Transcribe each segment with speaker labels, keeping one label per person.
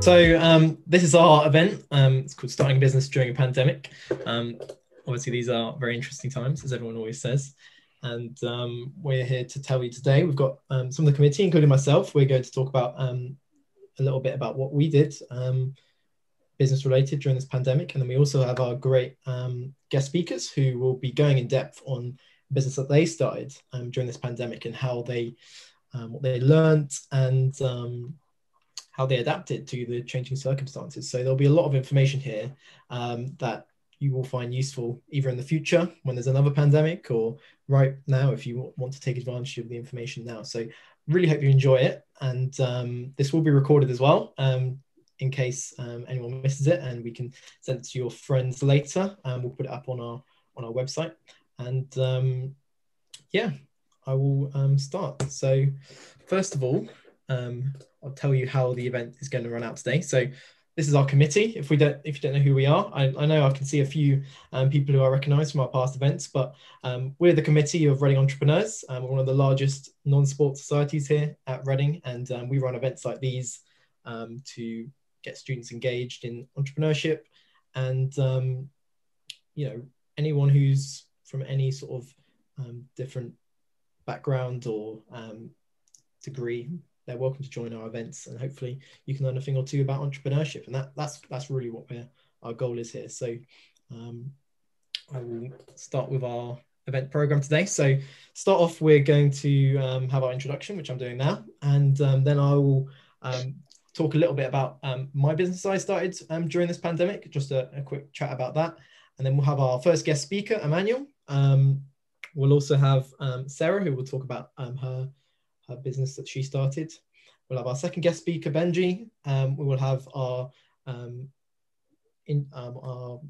Speaker 1: So this is our event. It's called Starting a Business During a Pandemic. Obviously, these are very interesting times, as everyone always says. And we're here to tell you today. We've got some of the committee, including myself. We're going to talk about a little bit about what we did business related during this pandemic. And then we also have our great guest speakers who will be going in depth on business that they started during this pandemic and how they, what they learned and how they adapted to the changing circumstances. So there'll be a lot of information here that you will find useful either in the future when there's another pandemic or right now if you want to take advantage of the information now. So really hope you enjoy it. And this will be recorded as well in case anyone misses it, and we can send it to your friends later. We'll put it up on our website. And yeah, I will start. So first of all, I'll tell you how the event is going to run out today. So this is our committee. If you don't know who we are, I know I can see a few people who I recognise from our past events, but we're the committee of Reading Entrepreneurs. We're one of the largest non-sport societies here at Reading, and we run events like these to get students engaged in entrepreneurship. And you know, anyone who's from any sort of different background or degree, they're welcome to join our events, and hopefully you can learn a thing or two about entrepreneurship. And that's really what our goal is here. So I will start with our event program today. So start off, we're going to have our introduction, which I'm doing now, and then I will talk a little bit about my business I started during this pandemic, just a quick chat about that. And then we'll have our first guest speaker, Emmanuel. We'll also have Sarah, who will talk about her business that she started. We'll have our second guest speaker, Benji. We will have our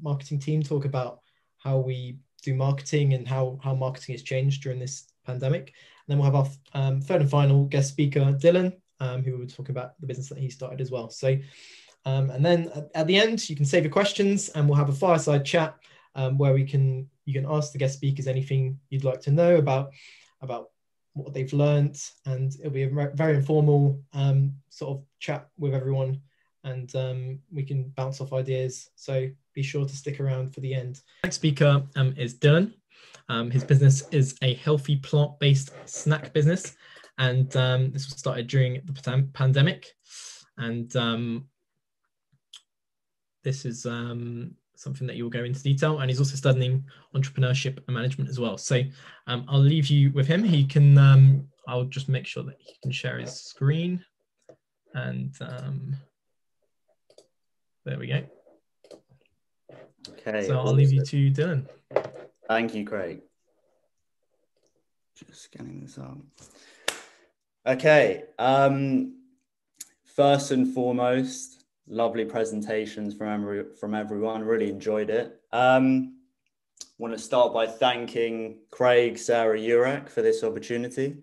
Speaker 1: marketing team talk about how we do marketing and how marketing has changed during this pandemic. And then we'll have our third and final guest speaker, Dylan, who will talk about the business that he started as well. So, and then at the end, you can save your questions, and we'll have a fireside chat where you can ask the guest speakers anything you'd like to know about what they've learned, and it'll be a very informal sort of chat with everyone, and we can bounce off ideas. So be sure to stick around for the end. Next speaker is Dylan. His business is a healthy plant-based snack business, and this was started during the pandemic. And this is something that you'll go into detail, and he's also studying entrepreneurship and management as well. So I'll leave you with him. He can, I'll just make sure that he can share his screen, and there we go.
Speaker 2: Okay.
Speaker 1: So I'll leave you to Dylan.
Speaker 2: Thank you, Craig. Just scanning this out. Okay. First and foremost, lovely presentations from everyone. Really enjoyed it. Want to start by thanking Craig, Sarah, Jurek for this opportunity.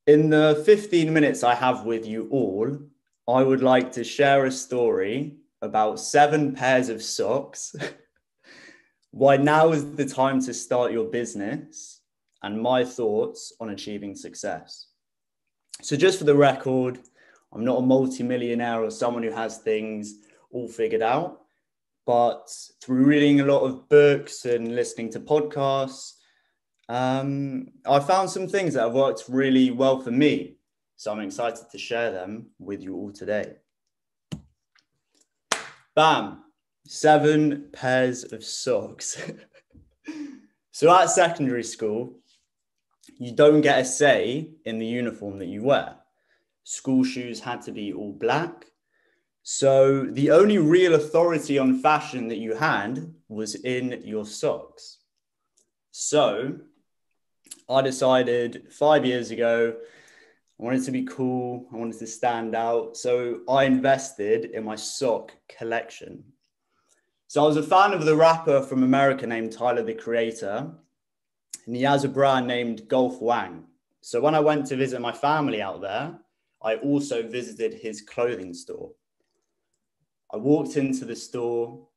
Speaker 2: In the 15 minutes I have with you all, I would like to share a story about 7 pairs of socks, why now is the time to start your business, and my thoughts on achieving success. So just for the record, I'm not a multi-millionaire or someone who has things all figured out, but through reading a lot of books and listening to podcasts, I found some things that have worked really well for me. So I'm excited to share them with you all today. Bam, 7 pairs of socks. So at secondary school, you don't get a say in the uniform that you wear. School shoes had to be all black. So the only real authority on fashion that you had was in your socks. So I decided 5 years ago, I wanted to be cool. I wanted to stand out. So I invested in my sock collection. So I was a fan of the rapper from America named Tyler, the Creator, and he has a brand named Golf Wang. So when I went to visit my family out there, I also visited his clothing store. I walked into the store.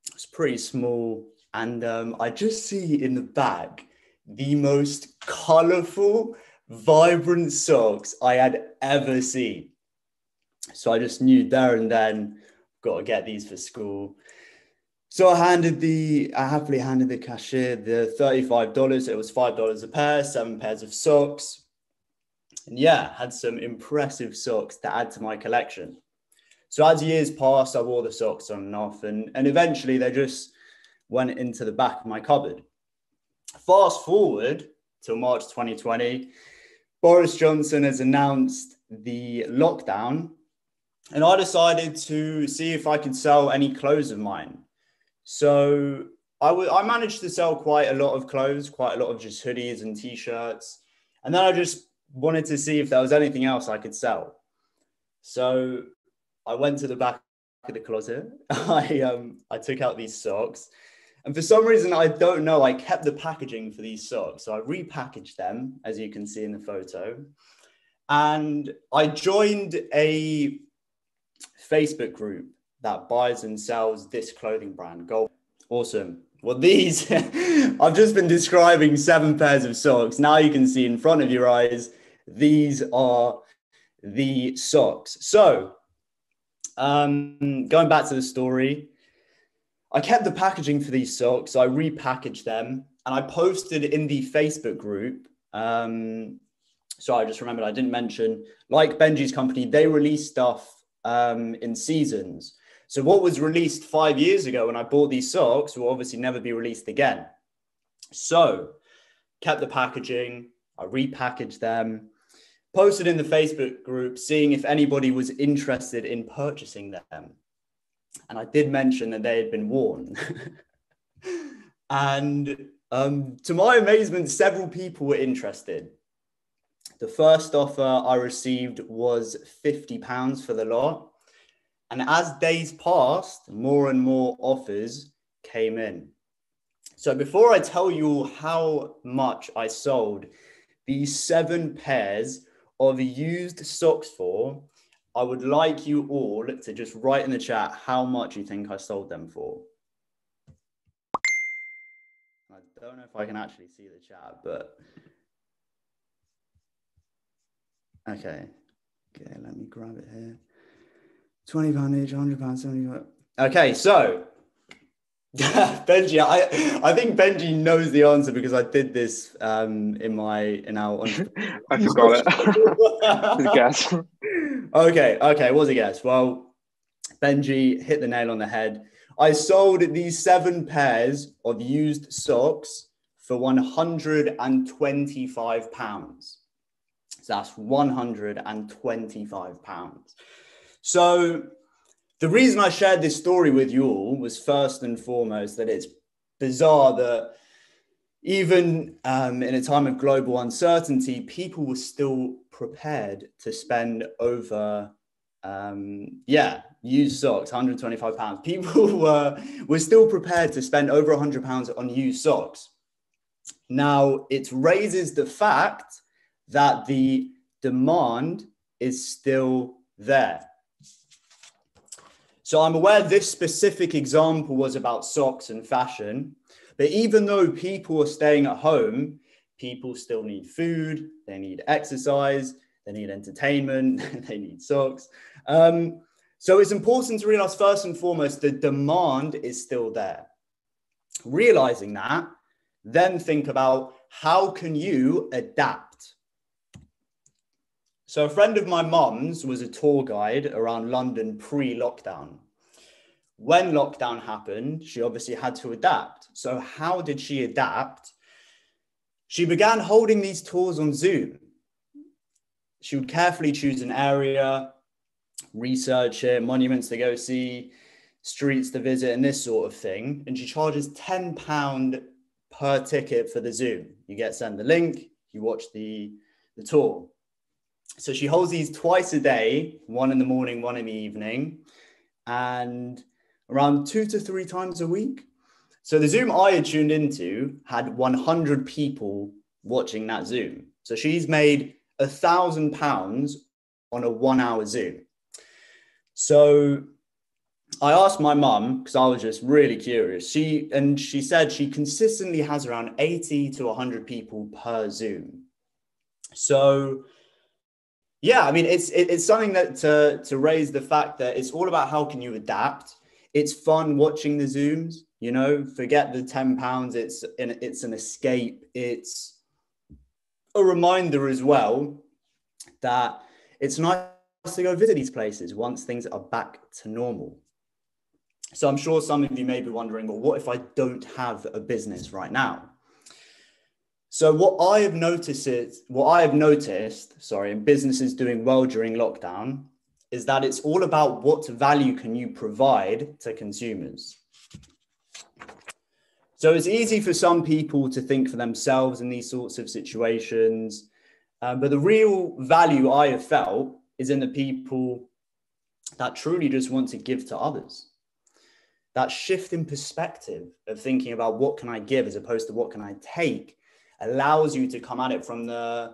Speaker 2: It was pretty small. And I just see in the back the most colorful, vibrant socks I had ever seen. So I just knew there and then, got to get these for school. So I happily handed the cashier the $35. It was $5 a pair, 7 pairs of socks. And yeah, had some impressive socks to add to my collection. So as years passed, I wore the socks on and off, and eventually they just went into the back of my cupboard. Fast forward till March 2020, Boris Johnson has announced the lockdown, and I decided to see if I could sell any clothes of mine. So I managed to sell quite a lot of clothes, quite a lot of just hoodies and t-shirts. And then I just wanted to see if there was anything else I could sell. So I went to the back of the closet. I took out these socks. And for some reason, I don't know, I kept the packaging for these socks. So I repackaged them, as you can see in the photo. And I joined a Facebook group that buys and sells this clothing brand, Gold. Awesome. Well, these, I've just been describing 7 pairs of socks. Now you can see in front of your eyes, these are the socks. So going back to the story, I kept the packaging for these socks. So I repackaged them and I posted in the Facebook group. So I just remembered I didn't mention, like Benji's company, they release stuff in seasons. So what was released 5 years ago when I bought these socks will obviously never be released again. So kept the packaging, I repackaged them, posted in the Facebook group, seeing if anybody was interested in purchasing them. And I did mention that they had been worn. And to my amazement, several people were interested. The first offer I received was £50 for the lot. And as days passed, more and more offers came in. So before I tell you how much I sold these 7 pairs of used socks for, I would like you all to just write in the chat how much you think I sold them for. I don't know if I can actually see the chat, but okay, let me grab it here. £20 each, £100, £75. Okay, so Benji, I think Benji knows the answer because I did this in our entrepreneurship.
Speaker 3: I forgot it. It's a guess.
Speaker 2: Okay, it was a guess. Well, Benji hit the nail on the head. I sold these 7 pairs of used socks for £125. So that's £125. So the reason I shared this story with you all was first and foremost that it's bizarre that even in a time of global uncertainty, people were still prepared to spend over, used socks, £125. People were still prepared to spend over £100 on used socks. Now, it raises the fact that the demand is still there. So I'm aware this specific example was about socks and fashion, but even though people are staying at home, people still need food, they need exercise, they need entertainment, they need socks. So it's important to realize first and foremost, the demand is still there. Realizing that, then think about how can you adapt? So a friend of my mum's was a tour guide around London pre-lockdown. When lockdown happened, she obviously had to adapt. So how did she adapt? She began holding these tours on Zoom. She would carefully choose an area, research it, monuments to go see, streets to visit, and this sort of thing. And she charges £10 per ticket for the Zoom. You get sent the link, you watch the tour. So she holds these twice a day, one in the morning, one in the evening, and around 2 to 3 times a week. So the Zoom I had tuned into had 100 people watching that Zoom. So she's made £1,000 on a 1-hour Zoom. So I asked my mum, because I was just really curious. She said she consistently has around 80 to 100 people per Zoom. So Yeah, I mean, it's something that to raise the fact that it's all about how can you adapt. It's fun watching the Zooms, you know, forget the £10. It's an escape. It's a reminder as well that it's nice to go visit these places once things are back to normal. So I'm sure some of you may be wondering, well, what if I don't have a business right now? So what I have noticed, in businesses doing well during lockdown is that it's all about what value can you provide to consumers. So it's easy for some people to think for themselves in these sorts of situations. But the real value I have felt is in the people that truly just want to give to others. That shift in perspective of thinking about what can I give as opposed to what can I take allows you to come at it from the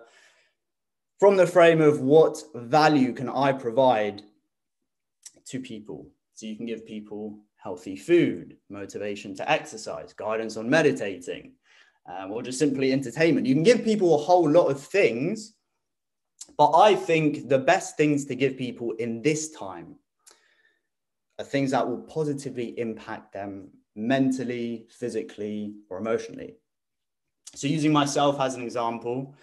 Speaker 2: frame of what value can I provide to people. So you can give people healthy food, motivation to exercise, guidance on meditating, or just simply entertainment. You can give people a whole lot of things, but I think the best things to give people in this time are things that will positively impact them mentally, physically, or emotionally. So using myself as an example,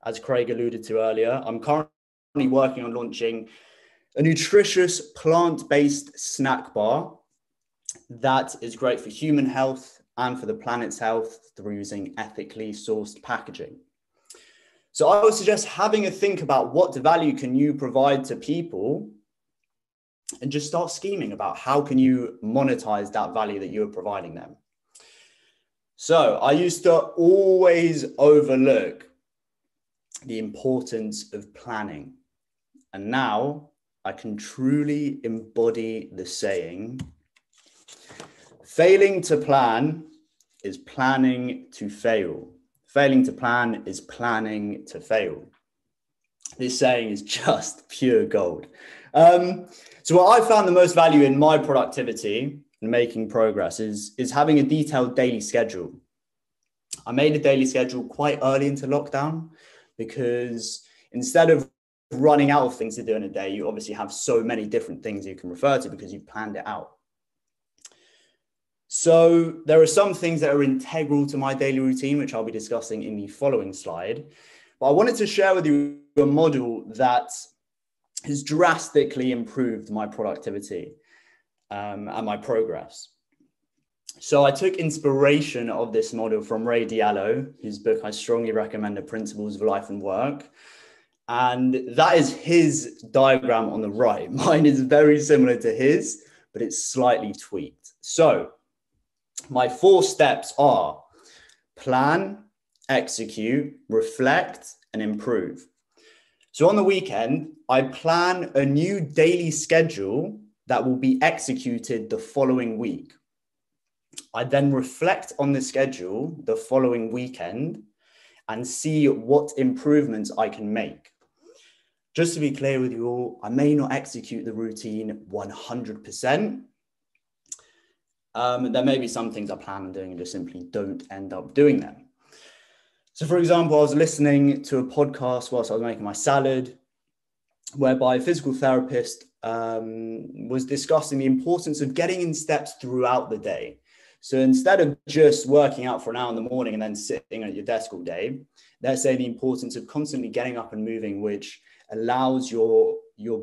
Speaker 2: as Craig alluded to earlier, I'm currently working on launching a nutritious plant-based snack bar that is great for human health and for the planet's health through using ethically sourced packaging. So I would suggest having a think about what value can you provide to people and just start scheming about how can you monetize that value that you're providing them. So I used to always overlook the importance of planning. And now I can truly embody the saying, failing to plan is planning to fail. Failing to plan is planning to fail. This saying is just pure gold. So what I found the most value in my productivity and making progress is having a detailed daily schedule. I made a daily schedule quite early into lockdown because instead of running out of things to do in a day, you obviously have so many different things you can refer to because you've planned it out. So there are some things that are integral to my daily routine, which I'll be discussing in the following slide. But I wanted to share with you a model that has drastically improved my productivity and my progress. So I took inspiration of this model from Ray Diallo, whose book I strongly recommend, The Principles of Life and Work. And that is his diagram on the right. Mine is very similar to his, but it's slightly tweaked. So my 4 steps are plan, execute, reflect, and improve. So on the weekend, I plan a new daily schedule that will be executed the following week. I then reflect on the schedule the following weekend and see what improvements I can make. Just to be clear with you all, I may not execute the routine 100%. There may be some things I plan on doing and just simply don't end up doing them. So for example, I was listening to a podcast whilst I was making my salad, whereby a physical therapist was discussing the importance of getting in steps throughout the day. So instead of just working out for an hour in the morning and then sitting at your desk all day, they're saying the importance of constantly getting up and moving, which allows your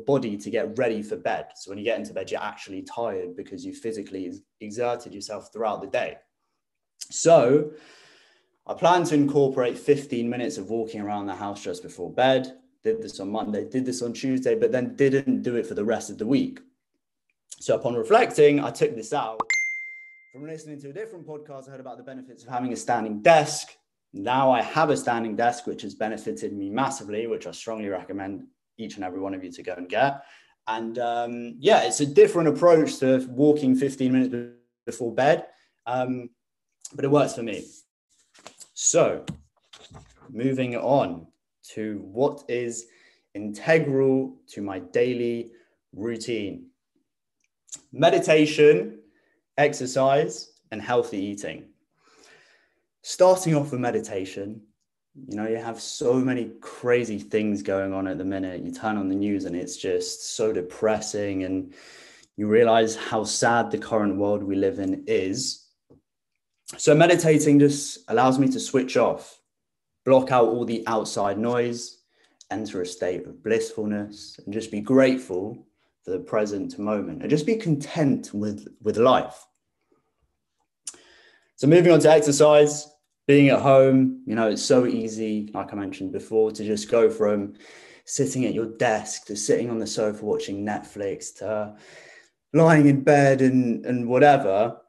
Speaker 2: body to get ready for bed. So when you get into bed, you're actually tired because you physically exerted yourself throughout the day. So I plan to incorporate 15 minutes of walking around the house just before bed. Did this on Monday, did this on Tuesday, but then didn't do it for the rest of the week. So upon reflecting, I took this out. From listening to a different podcast, I heard about the benefits of having a standing desk. Now I have a standing desk, which has benefited me massively, which I strongly recommend each and every one of you to go and get. And yeah, it's a different approach to walking 15 minutes before bed, but it works for me. So moving on to what is integral to my daily routine: meditation, exercise, and healthy eating. Starting off with meditation, You know, you have so many crazy things going on at the minute. You turn on the news and it's just so depressing, and you realize how sad the current world we live in is. So meditating just allows me to switch off, block out all the outside noise, enter a state of blissfulness, and just be grateful for the present moment, and just be content with life. So moving on to exercise, being at home, you know, it's so easy, like I mentioned before, to just go from sitting at your desk to sitting on the sofa watching Netflix to lying in bed and whatever.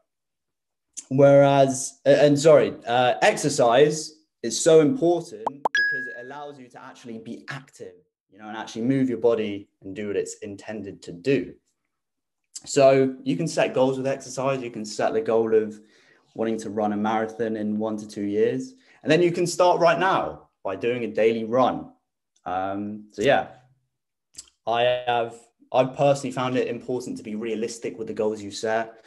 Speaker 2: Whereas, exercise is so important because it allows you to actually be active, you know, and actually move your body and do what it's intended to do. So you can set goals with exercise. You can set the goal of wanting to run a marathon in 1 to 2 years. And then you can start right now by doing a daily run. I've personally found it important to be realistic with the goals you set.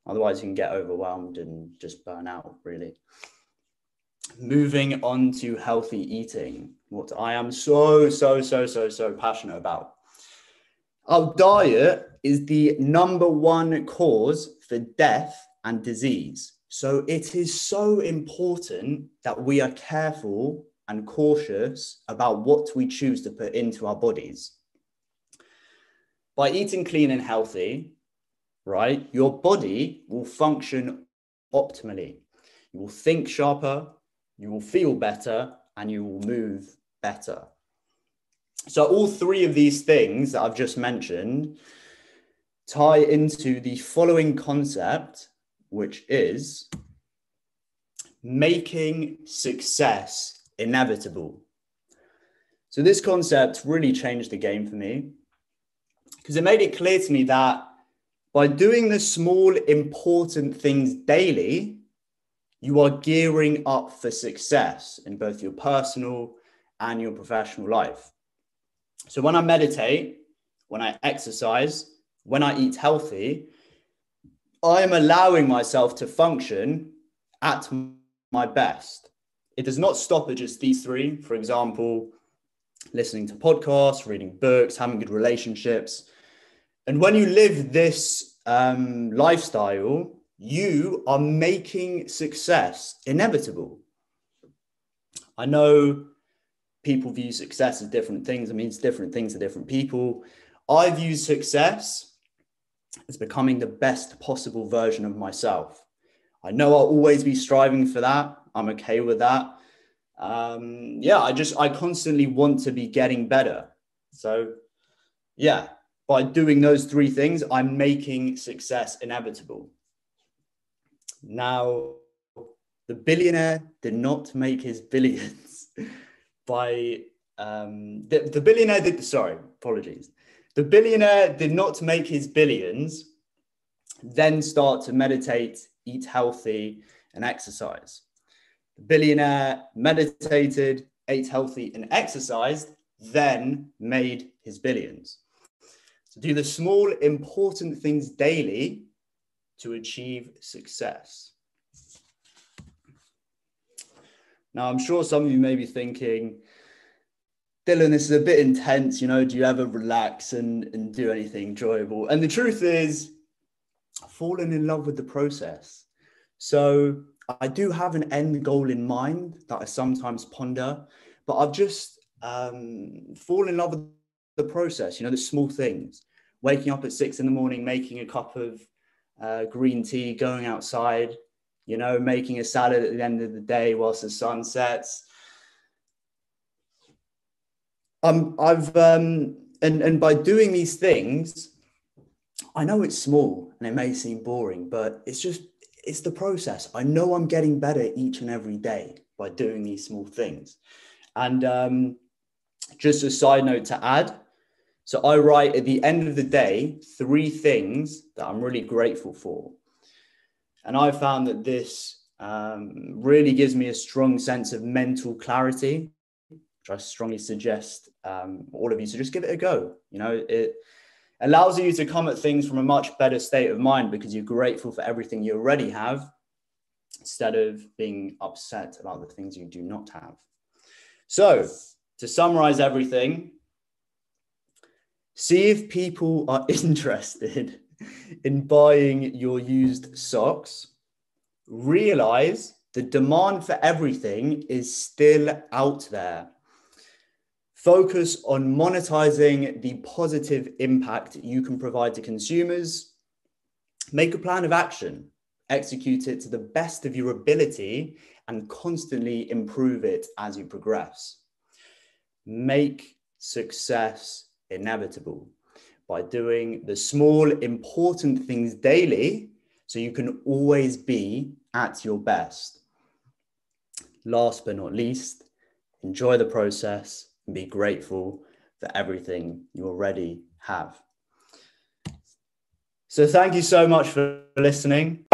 Speaker 2: Otherwise, you can get overwhelmed and just burn out, really. Moving on to healthy eating, what I am so passionate about. Our diet is the #1 cause for death and disease. So it is so important that we are careful and cautious about what we choose to put into our bodies. By eating clean and healthy, right, your body will function optimally. You will think sharper, you will feel better, and you will move better. So all three of these things that I've just mentioned tie into the following concept, which is making success inevitable. So this concept really changed the game for me because it made it clear to me that by doing the small, important things daily, you are gearing up for success in both your personal and your professional life. So when I meditate, when I exercise, when I eat healthy, I am allowing myself to function at my best. It does not stop at just these three. For example, listening to podcasts, reading books, having good relationships. And when you live this lifestyle, you are making success inevitable. I know people view success as different things. It means different things to different people. I view success as becoming the best possible version of myself. I know I'll always be striving for that. I'm okay with that. I constantly want to be getting better. So yeah, by doing those three things, I'm making success inevitable. Now, the billionaire did not make his billions by the billionaire did not make his billions, then start to meditate, eat healthy, and exercise. The billionaire meditated, ate healthy, and exercised, then made his billions. So do the small, important things daily to achieve success. Now, I'm sure some of you may be thinking, Dylan, this is a bit intense, you know, do you ever relax and do anything enjoyable? And the truth is, I've fallen in love with the process. So I do have an end goal in mind that I sometimes ponder, but I've just fallen in love with the process, you know, the small things, waking up at 6 a.m, making a cup of green tea, going outside, you know, making a salad at the end of the day whilst the sun sets. And by doing these things, I know it's small and it may seem boring, but it's the process. I know I'm getting better each and every day by doing these small things. And just a side note to add, so I write at the end of the day 3 things that I'm really grateful for. And I found that this really gives me a strong sense of mental clarity, which I strongly suggest all of you to just give it a go. You know, it allows you to come at things from a much better state of mind because you're grateful for everything you already have instead of being upset about the things you do not have. So to summarize everything, see if people are interested in buying your used socks. Realize the demand for everything is still out there. Focus on monetizing the positive impact you can provide to consumers. Make a plan of action, execute it to the best of your ability, and constantly improve it as you progress. Make success inevitable by doing the small, important things daily so you can always be at your best. Last but not least, enjoy the process and be grateful for everything you already have. So thank you so much for listening.